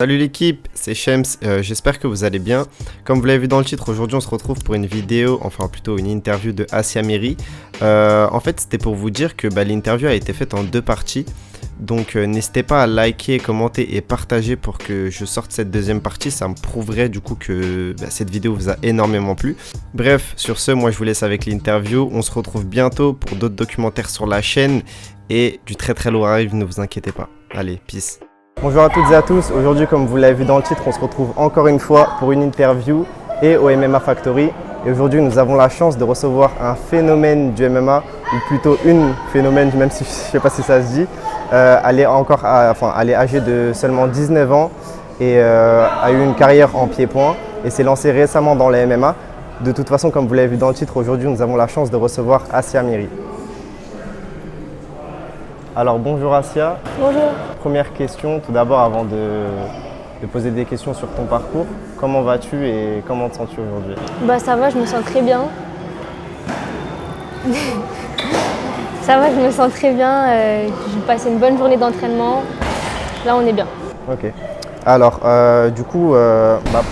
Salut l'équipe, c'est Shems, j'espère que vous allez bien. Comme vous l'avez vu dans le titre, aujourd'hui on se retrouve pour une vidéo, enfin plutôt une interview de Assia Miri. En fait c'était pour vous dire que l'interview a été faite en deux parties. Donc n'hésitez pas à liker, commenter et partager pour que je sorte cette deuxième partie. Ça me prouverait du coup que cette vidéo vous a énormément plu. Bref, sur ce, moi je vous laisse avec l'interview. On se retrouve bientôt pour d'autres documentaires sur la chaîne. Et du très très lourd arrive, ne vous inquiétez pas. Allez, peace. Bonjour à toutes et à tous, aujourd'hui comme vous l'avez vu dans le titre, on se retrouve encore une fois pour une interview et au MMA Factory. Et aujourd'hui nous avons la chance de recevoir un phénomène du MMA, ou plutôt une phénomène, même si je ne sais pas si ça se dit. Elle est âgée de seulement 19 ans et a eu une carrière en pied-point et s'est lancée récemment dans les MMA. De toute façon, comme vous l'avez vu dans le titre, aujourd'hui nous avons la chance de recevoir Assia Miri. Alors bonjour Assia. Bonjour. Première question, tout d'abord avant de poser des questions sur ton parcours. Comment vas-tu et comment te sens-tu aujourd'hui? Ça va, je me sens très bien. Ça va, je me sens très bien. J'ai passé une bonne journée d'entraînement. Là, on est bien. Ok. Alors,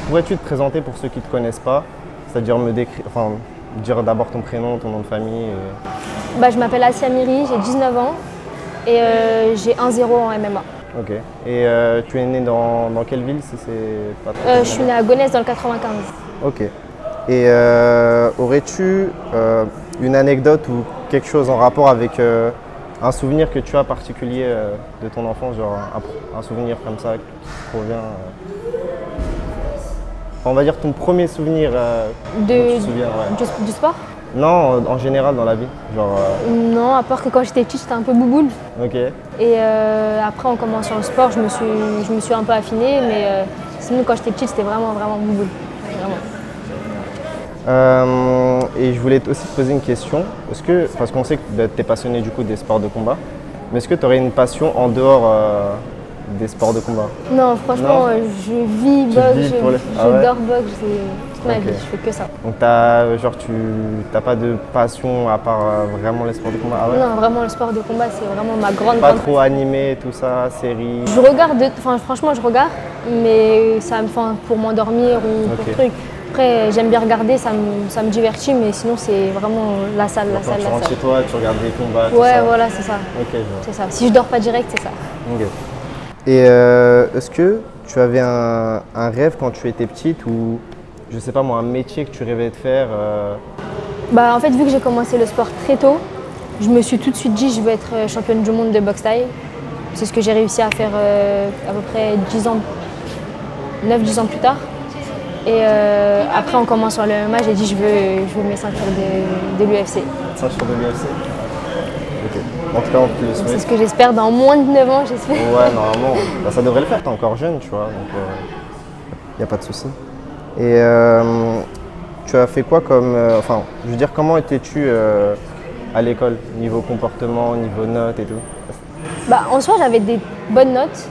pourrais-tu te présenter pour ceux qui ne te connaissent pas? C'est-à-dire dire d'abord ton prénom, ton nom de famille Je m'appelle Assia Miri, j'ai 19 ans et j'ai 1-0 en MMA. Ok. Et tu es née dans quelle ville si c'est pas trop Je suis née à Gonesse dans le 95. Ok. Et aurais-tu une anecdote ou quelque chose en rapport avec un souvenir que tu as particulier de ton enfance, genre un souvenir comme ça qui provient on va dire ton premier souvenir dont tu te souviens, ouais. Du sport? Non, en général dans la vie. Non, à part que quand j'étais petite, j'étais un peu bouboule. Ok. Et après, en commençant le sport, je me suis un peu affinée, mais sinon, quand j'étais petite, c'était vraiment bouboule. Vraiment. Et je voulais aussi te poser une question. Parce qu'on sait que tu es passionné du coup des sports de combat, mais est-ce que tu aurais une passion en dehors des sports de combat? Non, franchement, je vis boxe, j'adore boxe, toute ma vie, je fais que ça. Donc tu n'as pas de passion à part vraiment les sports de combat? Ah ouais? Non, vraiment le sport de combat, c'est vraiment ma grande Pas trop animé, tout ça, série? Je regarde, franchement je regarde, mais ça me fait pour m'endormir ou pour truc. Après, j'aime bien regarder, ça me divertit, mais sinon c'est vraiment la salle. Quand tu rentres chez toi, tu regardes des combats, tout ouais, ça. Voilà, c'est ça. Ok, je vois. C'est ça. Si je dors pas direct, c'est ça. Ok. Et est-ce que tu avais un rêve quand tu étais petite ou, je sais pas moi, un métier que tu rêvais de faire En fait, vu que j'ai commencé le sport très tôt, je me suis tout de suite dit je veux être championne du monde de boxe thaï. C'est ce que j'ai réussi à faire à peu près 9-10 ans plus tard. Et après, en commençant le MMA, j'ai dit je veux mes ceintures de l'UFC. Ceinture de l'UFC? Ok. En tout cas, on peut le souhaiter. C'est ce que j'espère dans moins de 9 ans, j'espère. Ouais, normalement, ça devrait le faire, t'es encore jeune, tu vois, donc il n'y a pas de souci. Et tu as fait quoi comme... comment étais-tu à l'école, niveau comportement, niveau notes et tout? En soi, j'avais des bonnes notes.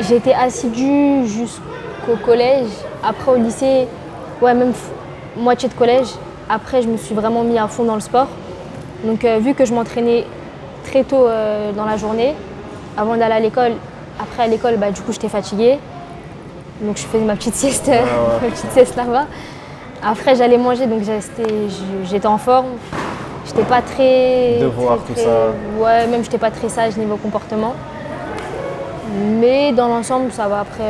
J'étais assidue jusqu'au collège. Après, au lycée, même moitié de collège. Après, je me suis vraiment mis à fond dans le sport. Donc, vu que je m'entraînais très tôt dans la journée, avant d'aller à l'école, après à l'école, du coup, j'étais fatiguée. Donc, je faisais ma petite sieste, ma petite sieste là-bas. Après, j'allais manger, donc j'étais en forme. J'étais pas très... Devoir, tout ça. Ouais, même j'étais pas très sage niveau comportement. Mais dans l'ensemble, ça va. Après,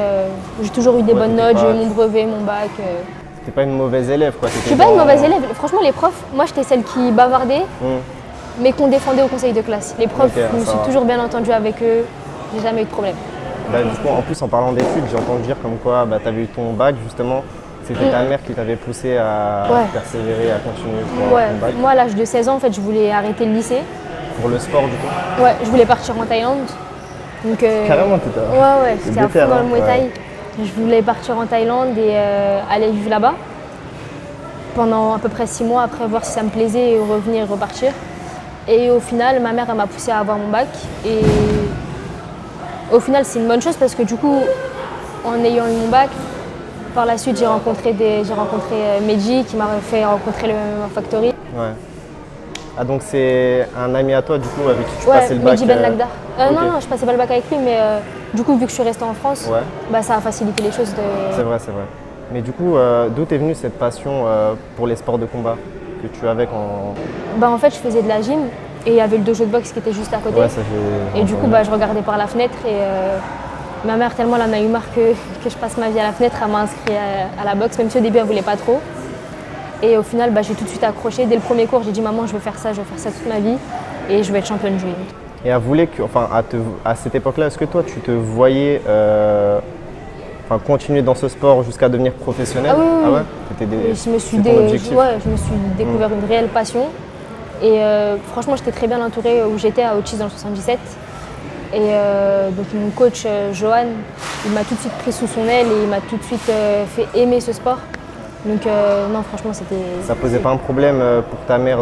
j'ai toujours eu des bonnes notes, j'ai eu mon brevet, mon bac. T'es pas une mauvaise élève, quoi. Je suis pas une mauvaise élève. Franchement, les profs, moi, j'étais celle qui bavardait, mais qu'on défendait au conseil de classe. Les profs, je me suis toujours bien entendue avec eux. J'ai jamais eu de problème. Du coup, en plus, en parlant d'études, j'ai entendu dire comme quoi tu avais eu ton bac, justement. C'était ta mère qui t'avait poussé à persévérer, à continuer pour ton bac. Moi, à l'âge de 16 ans, en fait, je voulais arrêter le lycée. Pour le sport, du coup? Ouais, je voulais partir en Thaïlande. Donc, carrément, t'étais j'étais à fond dans le Muay Thai. Je voulais partir en Thaïlande et aller vivre là-bas pendant à peu près 6 mois, après voir si ça me plaisait et revenir et repartir. Et au final, ma mère elle m'a poussé à avoir mon bac. Et au final, c'est une bonne chose parce que du coup, en ayant eu mon bac, par la suite, j'ai rencontré Mehdi qui m'a fait rencontrer le MMA Factory. Ouais. Ah, donc c'est un ami à toi, du coup, avec qui tu passais le bac. Mehdi Ben Lagdar. ok. Non, je passais pas le bac avec lui, mais du coup, vu que je suis restée en France, Ouais. bah, ça a facilité les choses. C'est vrai, c'est vrai. Mais du coup, d'où t'es venue cette passion pour les sports de combat que tu avais quand… Bah, en fait, je faisais de la gym et il y avait le dojo de boxe qui était juste à côté. Ouais, ça j'ai… Et du coup, bah, je regardais par la fenêtre et ma mère, tellement elle en a eu marre que je passe ma vie à la fenêtre, elle m'a inscrit à la boxe, même si au début, elle voulait pas trop. Et au final, bah, j'ai tout de suite accroché. Dès le premier cours, j'ai dit maman, je veux faire ça toute ma vie et je vais être championne du monde. Et elle voulait que, enfin, à cette époque-là, est-ce que toi, tu te voyais continuer dans ce sport jusqu'à devenir professionnel? Ah oui, oui, Ah oui. ouais? Je me suis, c'est ton objectif? je me suis découvert une réelle passion. Et franchement, j'étais très bien entourée où j'étais à Autis dans le 77. Et donc mon coach Johan, il m'a tout de suite pris sous son aile et il m'a tout de suite fait aimer ce sport. Donc non, franchement, c'était… Ça posait pas un problème pour ta mère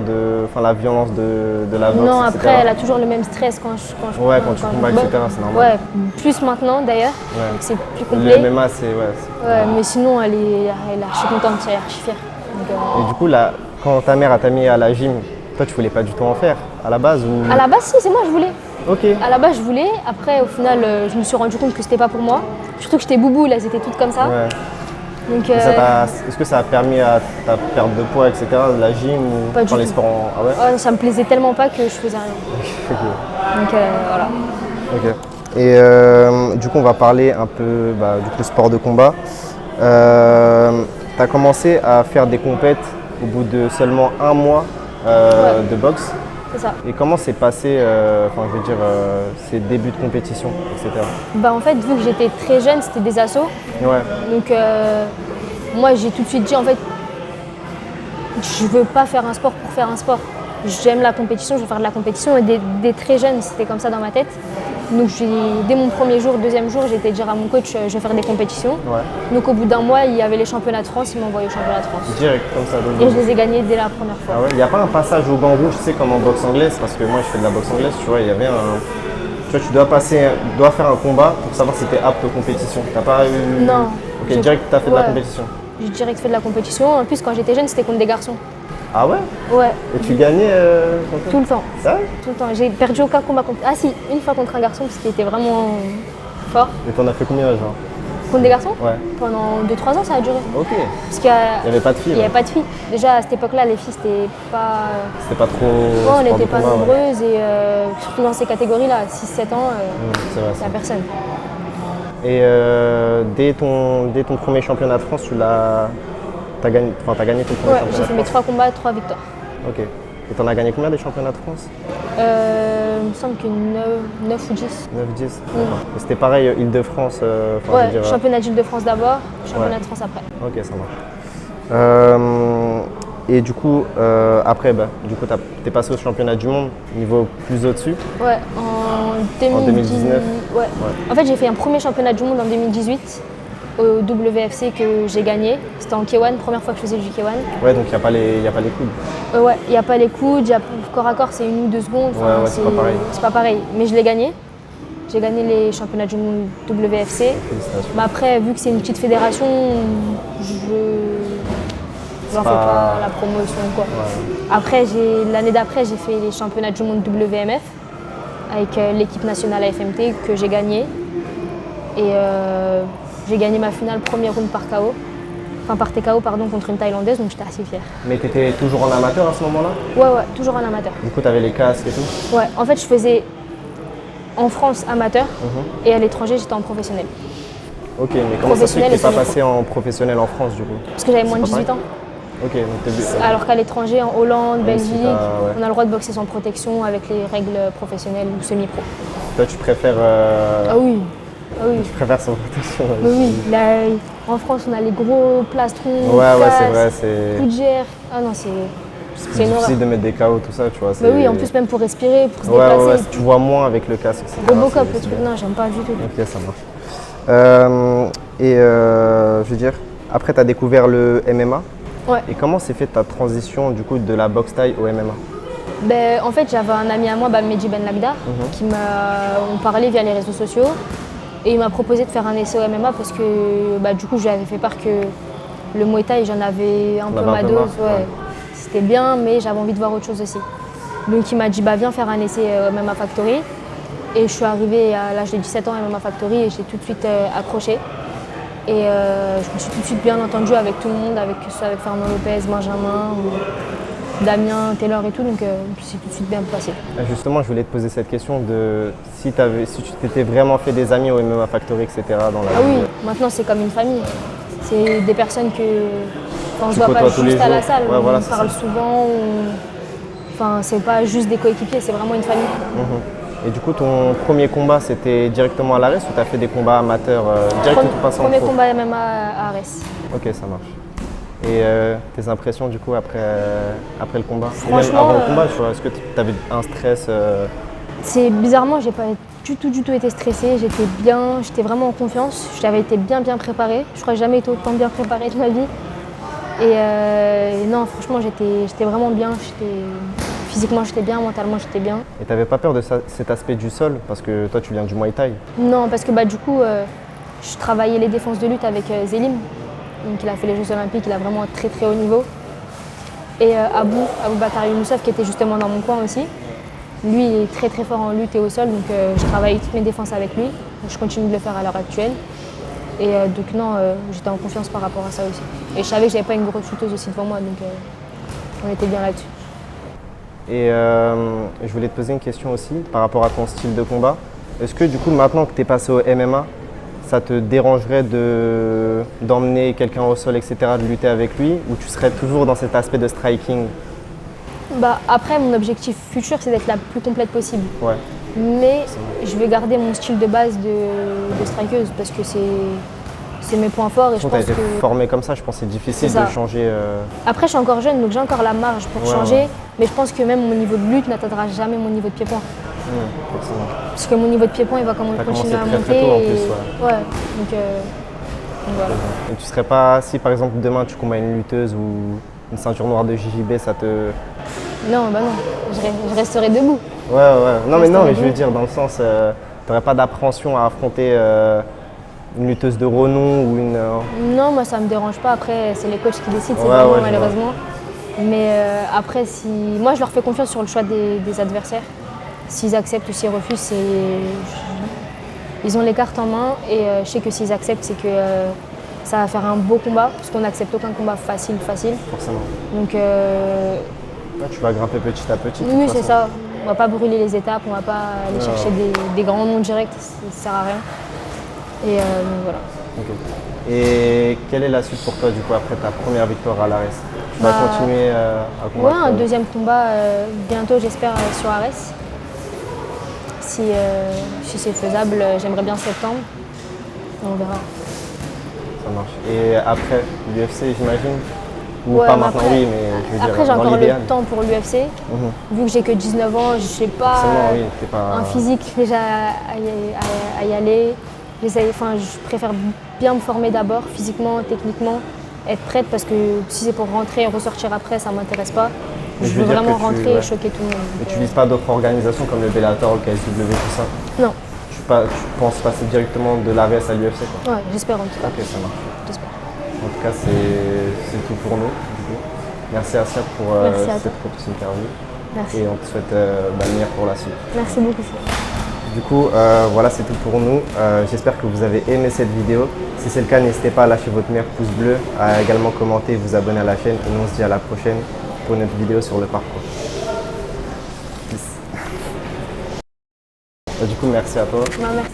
la violence de la boxe, Non, etc. après, elle a toujours le même stress quand je Ouais, quand tu combats, etc., c'est normal. Ouais, plus maintenant d'ailleurs, Ouais. c'est plus complet. Le MMA, c'est… Ouais, mais sinon, elle est archi contente, elle est archi fière. Donc, Et du coup, là, quand ta mère t'a mis à la gym, toi, tu voulais pas du tout en faire à la base ou… à la base, si, c'est moi, je voulais. Ok. À la base, je voulais. Après, au final, je me suis rendu compte que c'était pas pour moi. Surtout que j'étais boubou, là, elles étaient toutes comme ça. Ouais. Donc, Est-ce que ça a permis à ta perte de poids, etc., de la gym ou Pas du les tout. sports Ah ouais? ça me plaisait tellement pas que je faisais rien. Ok. Donc voilà. Ok. Et du coup, on va parler un peu du coup, sport de combat. Tu as commencé à faire des compètes au bout de seulement un mois Ouais. de boxe. C'est ça. Et comment s'est passé ces débuts de compétition, etc. Bah, en fait, vu que j'étais très jeune, c'était des assos. Ouais. Donc moi, j'ai tout de suite dit, en fait, je veux pas faire un sport pour faire un sport. J'aime la compétition, je veux faire de la compétition. Et dès très jeune, c'était comme ça dans ma tête. Donc dès mon premier jour, deuxième jour, j'ai été dire à mon coach, je vais faire des compétitions. Ouais. Donc au bout d'un mois, il y avait les championnats de France, il m'a envoyé au championnat de France. Direct, comme ça. Et je les ai gagnés dès la première fois. Ah ouais, il n'y a pas un passage au gant rouge, tu sais, comme en boxe anglaise, parce que moi je fais de la boxe anglaise, tu vois, il y avait un… Tu vois, tu dois faire un combat pour savoir si tu es apte aux compétitions. T'as pas eu… Non. Ok, direct, tu as fait de la Ouais. compétition. J'ai direct fait de la compétition. En plus, quand j'étais jeune, c'était contre des garçons. Ah ouais? Ouais, Et tu gagnais contre tout le temps. ça? Tout le temps. J'ai perdu aucun combat contre… Ah si, une fois contre un garçon, parce qu'il était vraiment fort. Et t'en as fait combien, genre? Contre des garçons? Ouais. Pendant 2-3 ans, ça a duré. Ok. Parce qu'il Il n'y avait pas de filles? n'y avait pas de filles. Déjà, à cette époque-là, les filles, c'était pas… C'était pas trop… Ouais, on sport de n'était pas combat, ouais. nombreuses et surtout dans ces catégories-là, 6-7 ans, C'est vrai, il n'y a personne. Et dès ton premier championnat de France, t'as gagné ton premier Ouais, championnat j'ai fait de mes France? 3 combats, 3 victoires. Ok. Et t'en as gagné combien des championnats de France? Il me semble que 9 ou 10. 9-10? D'accord. Et c'était pareil, Île-de-France Ouais, championnat d'Île-de-France d'abord, championnat Ouais. de France après. Ok, ça marche. Et du coup, après, t'es passé au championnat du monde, niveau plus au-dessus. Ouais, en 2019. Ouais. En fait, j'ai fait un premier championnat du monde en 2018 au WFC que j'ai gagné. C'était en K1, première fois que je faisais du K1. Ouais, donc il n'y a pas les coudes. Ouais, il n'y a pas les coudes, corps à corps c'est 1 ou 2 secondes. Enfin, Ouais, c'est pas pareil. C'est pas pareil, mais je l'ai gagné. J'ai gagné les championnats du monde WFC. Félicitations. Mais après, vu que c'est une petite fédération, j'en fais pas la promotion ou quoi. Ouais. Après, l'année d'après, j'ai fait les championnats du monde WMF avec l'équipe nationale AFMT que j'ai gagné. Et j'ai gagné ma finale premier round par KO. Enfin par TKO pardon, contre une Thaïlandaise, donc j'étais assez fière. Mais t'étais toujours en amateur à ce moment-là? Ouais, toujours en amateur. Du coup, t'avais les casques et tout? Ouais, en fait, je faisais en France amateur et à l'étranger, j'étais en professionnel. Ok, mais comment ça se fait que Professionnel t'es et pas semi-pro. passé en professionnel en France du coup? Parce que j'avais moins de C'est pas 18 ans. Ok, donc t'es… Alors qu'à l'étranger, en Hollande, Même si Belgique, ouais. on a le droit de boxer sans protection avec les règles professionnelles ou semi-pro. Toi, tu préfères… Ah oui, ah oui. Tu préfères sans protection? Mais oui, là, en France, on a les gros plastrons, Ouais, c'est casques, vrai, c'est… coups de gère. Ah non, c'est C'est une horreur. difficile de mettre des KO, tout ça, tu vois. Mais oui, en plus, même pour respirer, pour se Ouais, déplacer. tu vois moins avec le casque, etc. Robocop, c'est- le truc, non, j'aime pas du tout. Ok, ça marche. Je veux dire, après, tu as découvert le MMA. Ouais. Et comment s'est fait ta transition du coup de la boxe thaï au MMA? Ben, en fait, j'avais un ami à moi, Mehdi Ben Lagdar, qui on parlait via les réseaux sociaux. Et il m'a proposé de faire un essai au MMA parce que du coup, je lui avais fait part que le Muay Thai, j'en avais un peu ma dose. marre, Ouais. ouais. C'était bien, mais j'avais envie de voir autre chose aussi. Donc il m'a dit bah, viens faire un essai MMA Factory. Et je suis arrivée à l'âge de 17 ans à MMA Factory et j'ai tout de suite accroché. Et je me suis tout de suite bien entendue avec tout le monde, que ce soit avec Fernand Lopez, Benjamin, ou Damien, Taylor et tout, donc c'est tout de suite bien passé. Justement, je voulais te poser cette question de si tu t'étais vraiment fait des amis au MMA Factory, etc. dans la Ah vie. oui, maintenant c'est comme une famille. C'est des personnes que on ne se Tu voit pas côtoies tous les juste à la jours. salle, Ouais, voilà, on c'est parle ça. souvent, enfin c'est pas juste des coéquipiers, c'est vraiment une famille. Et du coup, ton premier combat, c'était directement à l'Ares ou tu as fait des combats amateurs direct ou tu passes en Premier pro? combat MMA à Arès. Ok, ça marche. Et tes impressions du coup après le combat? Et Franchement, même avant le combat, tu vois, est-ce que tu avais un stress C'est bizarrement, j'ai pas du tout été stressée, j'étais bien, j'étais vraiment en confiance, j'avais été bien préparée. Je crois que j'ai jamais été autant bien préparée de ma vie. Et non, franchement, j'étais vraiment bien, physiquement j'étais bien, mentalement j'étais bien. Et t'avais pas peur de cet aspect du sol? Parce que toi, tu viens du Muay Thai. Non, parce que bah, du coup, je travaillais les défenses de lutte avec Zélim. Donc il a fait les Jeux Olympiques, il a vraiment un très haut niveau. Et Aboubacar Youssef qui était justement dans mon coin aussi. Lui, il est très fort en lutte et au sol, donc je travaille toutes mes défenses avec lui. Je continue de le faire à l'heure actuelle. Et donc non, j'étais en confiance par rapport à ça aussi. Et je savais que j'avais pas une grosse shooteuse aussi devant moi, donc on était bien là-dessus. Et je voulais te poser une question aussi par rapport à ton style de combat. Est-ce que du coup, maintenant que tu es passé au MMA, ça te dérangerait d'emmener quelqu'un au sol, etc., de lutter avec lui, ou tu serais toujours dans cet aspect de striking? Bah, après, mon objectif futur, c'est d'être la plus complète possible. Ouais. Mais je vais garder mon style de base de strikeuse parce que c'est mes points forts et je Tu as pense été que... formé comme ça, je pense que c'est difficile C'est ça. de changer. Après, je suis encore jeune, donc j'ai encore la marge pour changer. Ouais. Mais je pense que même mon niveau de lutte n'atteindra jamais mon niveau de pied-point. Forcément. Parce que mon niveau de pied-point, il va continuer à commencé monter. très tôt en plus, Ouais, donc voilà. Et tu serais pas, si par exemple demain tu combats une lutteuse ou une ceinture noire de JJB, ça te... Non, bah non, je resterai debout. Ouais. Non, mais Resterai je veux debout. dire, dans le sens, t'aurais pas d'appréhension à affronter une lutteuse de renom ou une... Non, moi ça me dérange pas. Après, c'est les coachs qui décident, c'est Ouais, vraiment ouais, je malheureusement. Mais après, moi je leur fais confiance sur le choix des adversaires. S'ils acceptent ou s'ils refusent, ils ont les cartes en main et je sais que s'ils acceptent, c'est que ça va faire un beau combat parce qu'on n'accepte aucun combat facile. Forcément. Donc Ouais, tu vas grimper petit à petit. de toute oui, c'est façon. ça. On va pas brûler les étapes, on va pas aller chercher des grands noms directs, ça sert à rien. Et donc voilà. Ok. Et quelle est la suite pour toi du coup après ta première victoire à l'Ares? Tu vas Bah, continuer à Ouais, combattre un deuxième combat bientôt, j'espère, sur Arès. Si c'est faisable, j'aimerais bien septembre. On verra. Ça marche. Et après l'UFC, j'imagine? Ou Ouais, pas mais maintenant, après- oui, mais je veux dire, Après, j'ai dans encore l'idéal. le temps pour l'UFC. Vu que j'ai que 19 ans, je n'ai pas Forcément, oui, t'es pas... un physique déjà à y aller. Je préfère bien me former d'abord, physiquement, techniquement, être prête parce que si c'est pour rentrer et ressortir après, ça ne m'intéresse pas. Mais Je je veux veux dire vraiment que tu- rentrer et ouais. choquer tout le monde. Mais Donc, tu vises pas d'autres organisations comme le Bellator, le KSW, tout ça? Non, Tu penses passer directement de l'ARS à l'UFC, quoi? ouais, j'espère en tout cas. Ok, ça marche. J'espère. En tout cas, c'est tout pour nous, du coup. Merci Assia pour Merci à toi. cette courte interview. Merci. Et on te souhaite le meilleur pour la suite. Merci beaucoup. Du coup, voilà, c'est tout pour nous. J'espère que vous avez aimé cette vidéo. Si c'est le cas, n'hésitez pas à lâcher votre meilleur pouce bleu, à également commenter, vous abonner à la chaîne. Et nous, on se dit à la prochaine pour une autre vidéo sur le parcours. Peace. Du coup, merci à toi. Non, merci.